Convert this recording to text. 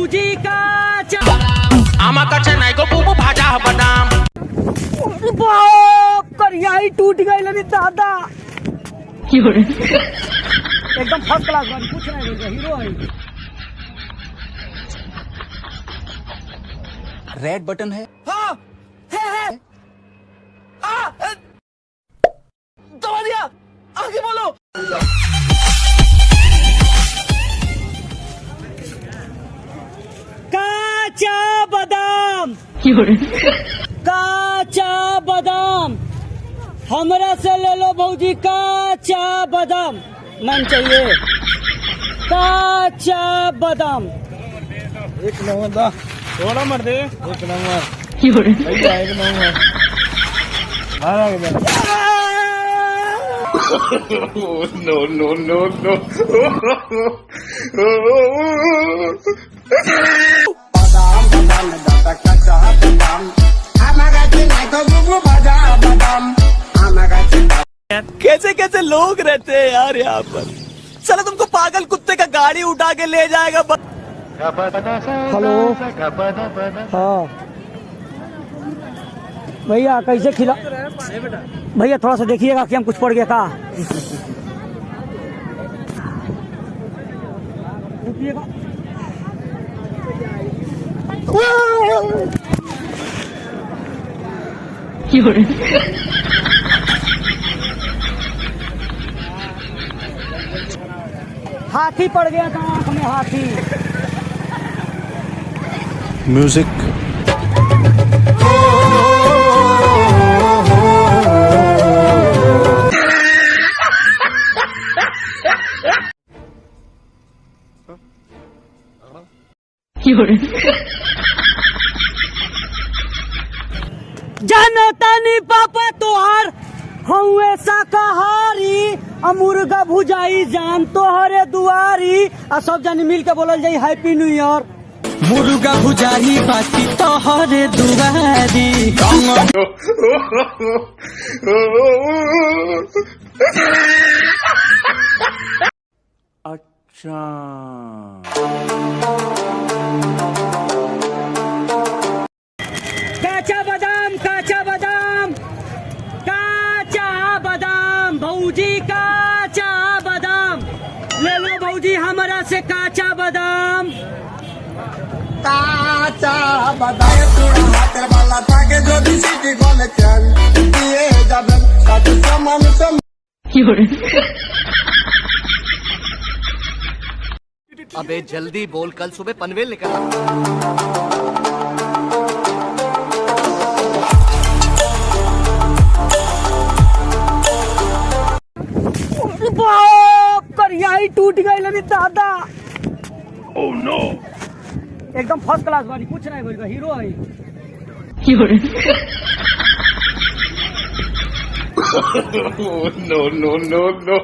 भाऊजी का आमा का नाही गो बुबू भाजा बदाम बाप करियाई टूट गई लनी दादा एकदम फर्स्ट क्लास वाली कुछ नहीं बोल हीरो है। रेड बटन है। हाँ है दबा दिया आगे बोलो। काचा बादाम काचा बादाम हमरा से ले लो भौजी काचा बादाम मन चाहिए काचा बादाम। एक नंबर दा थोड़ा मर दे एक नंबर भैया एक नंबर मारा गया। नो नो नो नो बादाम बादाम दादा कच्चा बादाम हमारा चिल्ला तो बुबू भाजा बादाम हमारा चिल्ला। कैसे कैसे लोग रहते हैं यार यहाँ पर। चलो तुमको पागल कुत्ते का गाड़ी उठा के ले जाएगा। हेलो हाँ भैया कैसे खिला भैया थोड़ा सा देखिएगा कि हम कुछ पड़ गया का रुकिएगा। हाथी पड़ गया था आंख में हाथी। म्यूजिक जनता नी पापा तोहार हउए शाकाहारी मुर्गा भुजाई जान तोहरे दुआरी आ सब जानी मिल के बोलल जाई हैप्पी न्यू ईयर। मुर्गा भुजारी बाकी तोहरे दुआरी। अच्छा काचा बादाम काचा बादाम काचा बादाम भौजी काचा बादाम ले लो भौजी हमारा से काचा बादाम। काचा बादाम तुड़ा हाथे वाला ताके जो भी सीटी बोले चल दिए जाबे काचा सामान सम। अबे जल्दी बोल कल सुबह पनवेल निकल। बाप करियाई टूट गई लनी दादा। ओह नो एकदम फर्स्ट क्लास वाली कुछ नहीं बोल हीरो है। No no no no